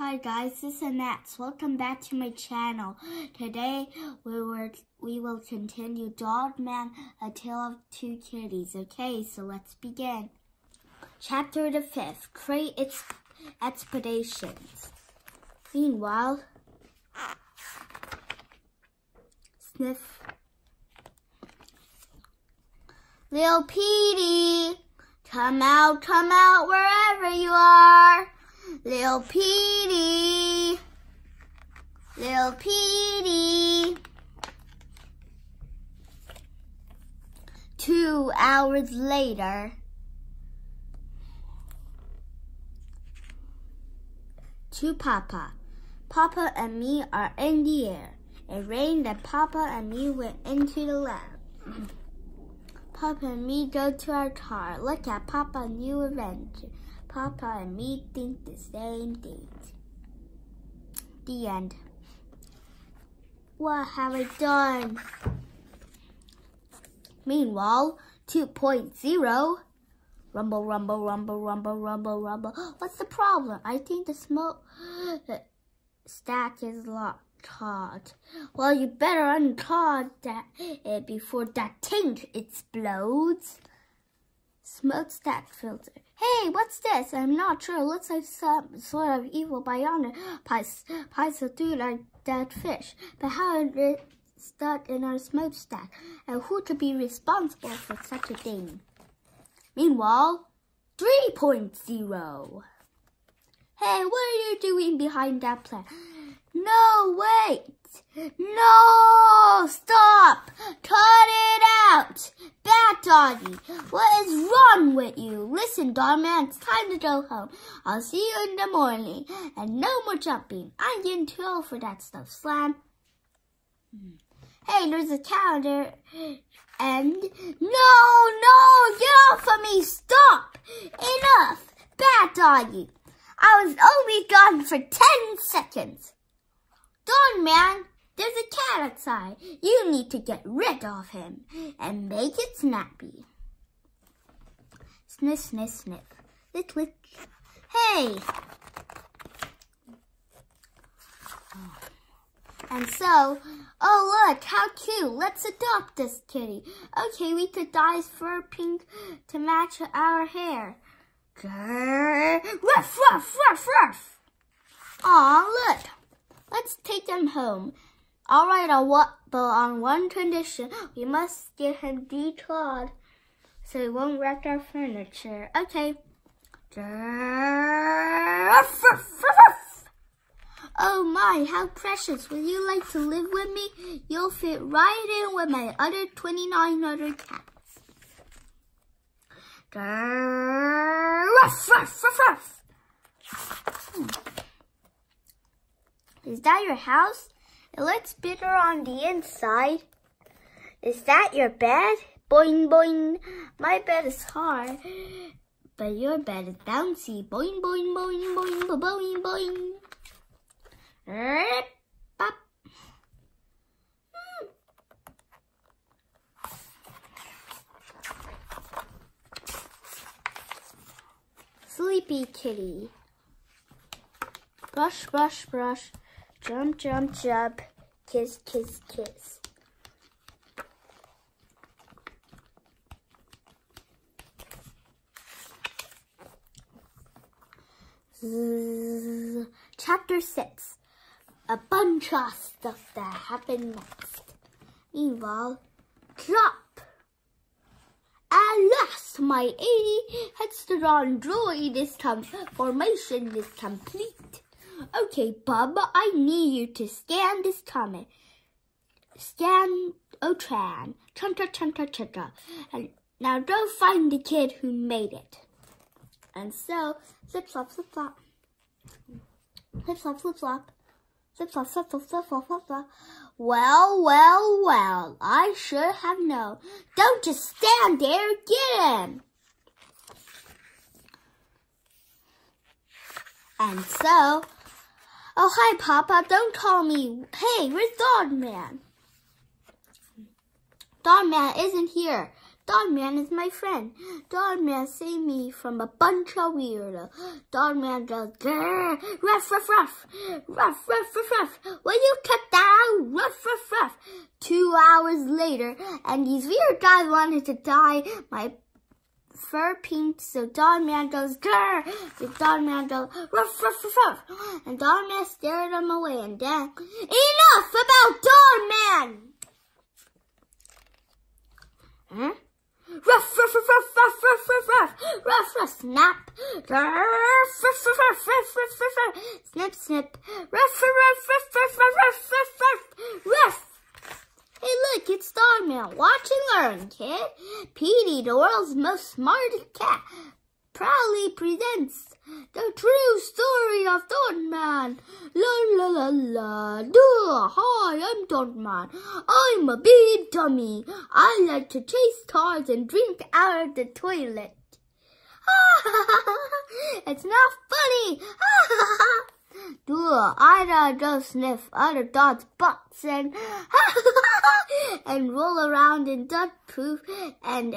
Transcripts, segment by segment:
Hi guys, this is Max. Welcome back to my channel. Today we will continue Dog Man, A Tale of Two Kitties. Okay, so let's begin. Chapter the 5th. Create its expeditions. Meanwhile, Sniff. Little Petey, come out, wherever you are. Little Petey, Little Petey. 2 hours later. To Papa. Papa and me are in the air. It rained and Papa and me went into the lab. Papa and me go to our car. Look at Papa's new adventure. Papa and me think the same things. The end. What have I done? Meanwhile, 2.0. Rumble, rumble, rumble, rumble, rumble, rumble. What's the problem? I think the smoke stack is locked. Well, you better unclog it before that tank explodes. Smokestack filter. Hey, what's this? I'm not sure. It looks like some sort of evil bionic pies through like that fish. But how is it stuck in our smokestack? And who could be responsible for such a thing? Meanwhile, 3.0. Hey, what are you doing behind that plant? No, wait! No! Stop! Cut it out! Bad doggy! What is wrong with you? Listen, dog man, it's time to go home. I'll see you in the morning. And no more jumping. I'm getting too old for that stuff, Slam. Hey, there's a calendar. And... No! Get off of me! Stop! Enough! Bad doggy! I was only gone for 10 seconds. Dog man, there's a cat outside. You need to get rid of him and make it snappy. Sniff, sniff, sniff. Lick, lick. Hey! And so, oh look, how cute. Let's adopt this kitty. Okay, we could dye his fur pink to match our hair. Grrr. Ruff, ruff, ruff, ruff. Aw, look. Let's take them home. All right, but on one condition. We must get him declawed so he won't wreck our furniture. Okay. Oh my, how precious. Would you like to live with me? You'll fit right in with my other 2,900 cats. Ruff, ruff, ruff, ruff. Is that your house? It looks bigger on the inside. Is that your bed? Boing, boing. My bed is hard, but your bed is bouncy. Boing, boing, boing, boing, boing, boing. Bop. Sleepy kitty. Brush, brush, brush. Jump, jump, jump. Kiss, kiss, kiss. Chapter 6. A bunch of stuff that happened next. Meanwhile, drop. At last, my 80 hexagon droid formation is complete. Okay, Bub, I need you to scan this comment. Scan Otran. Chunta. And now go find the kid who made it. And so, flip flop, flip flop. Flip flop, flip flop. Flip flop, flip flop, flip flop, flip flop. Well, I should have known. Don't just stand there, get him. And so, oh, hi, Papa. Don't call me. Hey, where's Dog Man? Dog Man isn't here. Dog-Man is my friend. Dog-Man saved me from a bunch of weirdos. Dog-Man goes, grrr, ruff, ruff, ruff, ruff, ruff, ruff, ruff. Will you cut that out? Ruff, ruff, ruff. 2 hours later, and these weird guys wanted to dye my fur pink, so Dog-Man goes, grrr. So Dog-Man goes, ruff, ruff, ruff, ruff. And Dog-Man stared him away, and then, enough about Dog-Man! Huh? Ruff, ruff, ruff, ruff, ruff, ruff, ruff, ruff, ruff, ruff, snap. Ruff, ruff, ruff, ruff, ruff, ruff, ruff, ruff, snip, snip. Ruff, ruff, ruff, ruff, ruff, ruff, ruff, ruff, ruff. Hey, look, it's Dog-Man. Watch and learn, kid. Petey, the world's most smartest cat, proudly presents the true story of Dog-Man. La la la la. Hi, I'm Dog-Man. I'm a big dummy. I like to chase cars and drink out of the toilet. It's not funny. I go sniff other dogs' butts and and roll around in dog poop and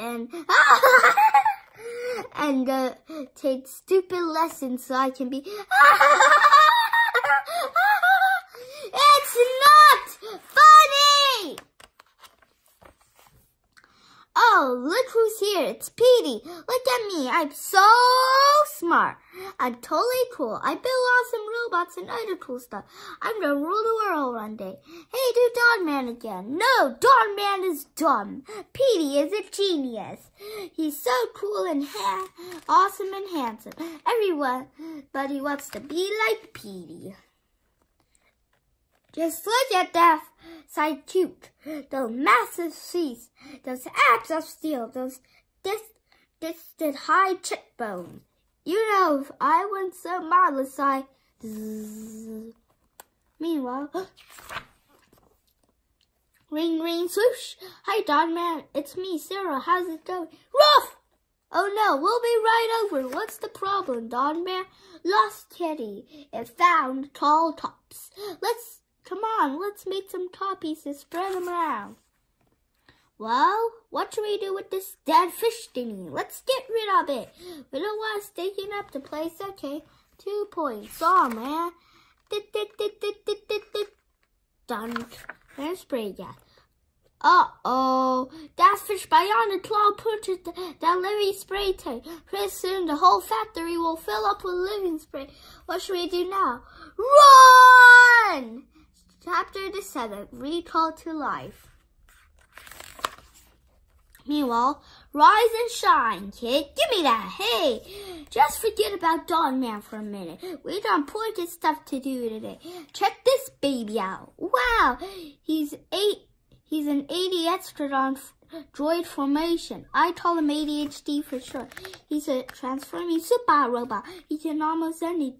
take stupid lessons so I can be. It's not funny! Oh, look who's here. It's Petey. Look at me. I'm so smart. I'm totally cool. I build awesome robots and other cool stuff. I'm gonna rule the world one day. Hey, do Dog-Man again. No, Dog-Man is dumb. Petey is a genius. He's so cool and awesome and handsome. Everybody wants to be like Petey. Just look at that side cute. Those massive teeth, those abs of steel, those distant high cheekbones. You know, if I went so marvelous, Meanwhile, ring, ring, swoosh. Hi, Dog-Man. It's me, Sarah. How's it going? Ruff! Oh no, we'll be right over. What's the problem, Dog-Man? Lost Kitty and found tall tops. Come on, let's make some top pieces, spread them around. Well, what should we do with this dead fish thingy? Let's get rid of it. We don't want it taking up the place. Okay, 2 points. Oh, man. Done. There's spray gas. Uh-oh. That fish bionic claw purchased that living spray tank. Pretty soon, the whole factory will fill up with living spray. What should we do now? Run! Chapter 7, Recall to Life. Meanwhile, rise and shine, kid. Give me that. Hey, just forget about Dog-Man for a minute. We got important stuff to do today. Check this baby out. Wow, he's an ADHD droid formation. I call him ADHD for short. He's a transforming super robot. He can do almost anything.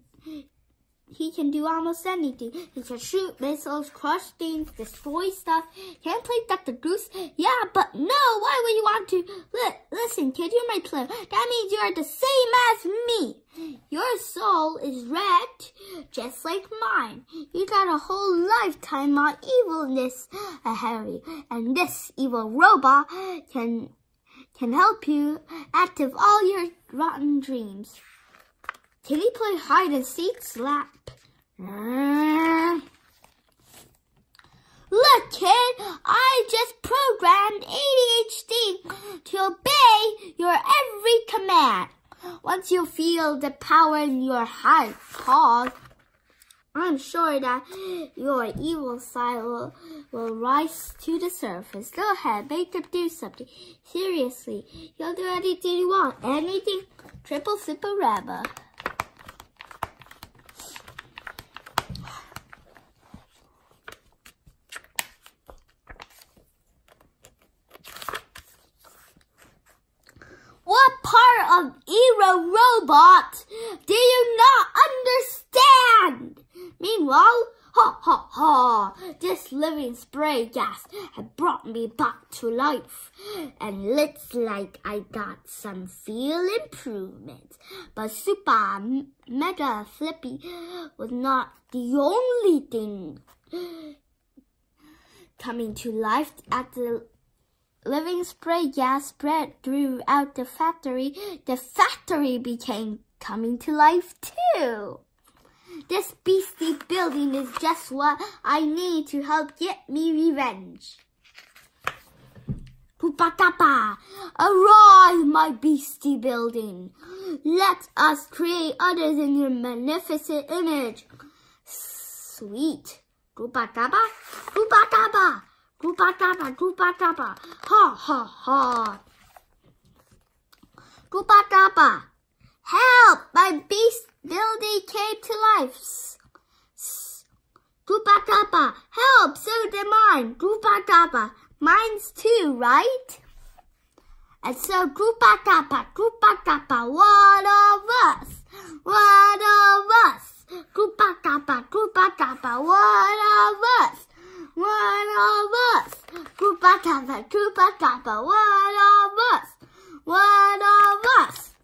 He can shoot missiles, crush things, destroy stuff. Can't play Dr. Goose. Yeah, but no, why would you want to? Listen, kid, you're my twin. That means you're the same as me. Your soul is red, just like mine. You got a whole lifetime of evilness ahead of you. And this evil robot can help you active all your rotten dreams. Can he play hide and seek? Slap. Look, kid, I just programmed ADHD to obey your every command. Once you feel the power in your heart cause, I'm sure that your evil side will rise to the surface. Go ahead, make him do something. Seriously, you'll do anything you want. Anything. Triple Super Rabba. What part of Hero Robot do you not understand? Meanwhile, ha ha ha, this living spray gas had brought me back to life. And looks like I got some field improvements. But Super Mega Flippy was not the only thing coming to life at the living spray gas spread throughout the factory became coming to life too. This beastly building is just what I need to help get me revenge. Kupatapa, arise, my beastly building. Let us create others in your magnificent image. Sweet. Kupatapa, kupatapa, kupatapa, kupatapa. Ha, ha, ha. Kupatapa. Help! My beast building came to life. Kupatapa. Help! So did mine. Kupatapa. Mine's too, right? And so Kupatapa, Kupatapa, one of us. One of us. Kupatapa, Kupatapa, one of us. One of us. Kupatapa, Kupatapa, one of us. One of us.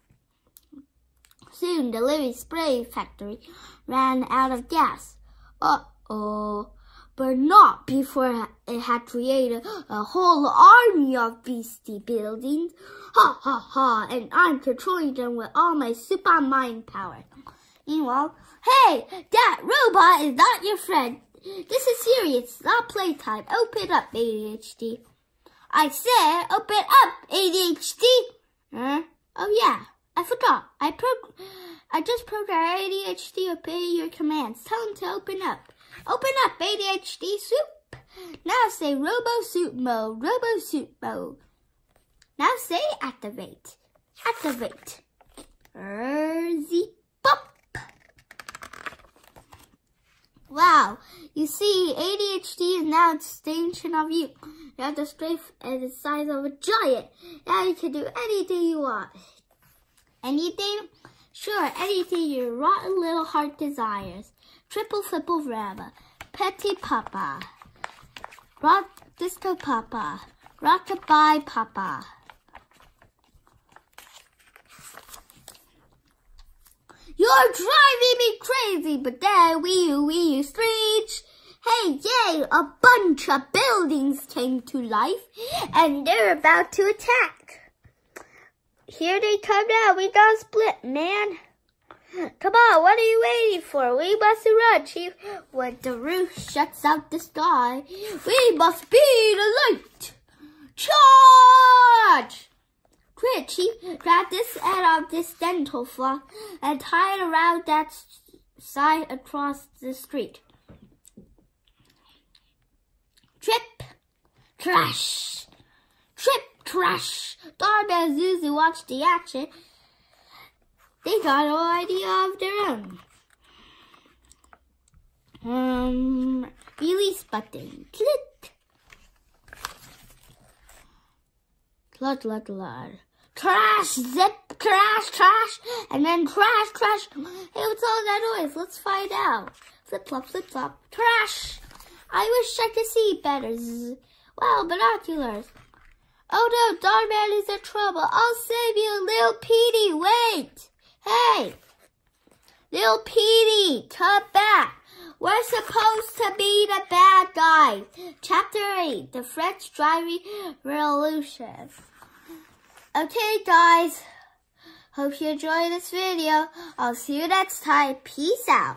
Soon the living spray factory ran out of gas. Uh-oh. But not before it had created a whole army of beastly buildings. Ha ha ha, and I'm controlling them with all my super mind power. Meanwhile, hey, that robot is not your friend. This is serious, it's not playtime. Open up, ADHD. I said, open up, ADHD. Oh yeah, I forgot. I just programmed ADHD to obey your commands. Tell him to open up. Open up, ADHD soup. Now say Robo-Soup mode, Robo-Soup mode. Now say activate. Activate. Zip pop. Wow, you see, ADHD is now an extension of you. You have the strength and the size of a giant. Now you can do anything you want. Anything? Sure, anything your rotten little heart desires. Triple Flipple Rabba, Petty Papa, Rock Disco Papa, Rockabye Papa. You're driving me crazy, but then we screech. Hey, yay, a bunch of buildings came to life, and they're about to attack. Here they come now, we got split, man. Come on, what are you waiting for? We must run, Chief. When the roof shuts out the sky, we must be the light. Charge! Quick, Chief, grab this end of this dental floss and tie it around that side across the street. Trip, crash. Trip, crash. Darby and Zuzu watched the action. They got an idea of their own. Release button. Click. Lud. Crash, zip, crash, crash, and then crash, crash. Hey, what's all that noise? Let's find out. Flip, flop, crash. I wish I could see better. Wow, binoculars. Oh no, Darman is in trouble. I'll save you, Lil Petey. Wait. Hey, Lil Petey, come back. We're supposed to be the bad guys. Chapter 8, the French Driving Revolution. Okay, guys. Hope you enjoyed this video. I'll see you next time. Peace out.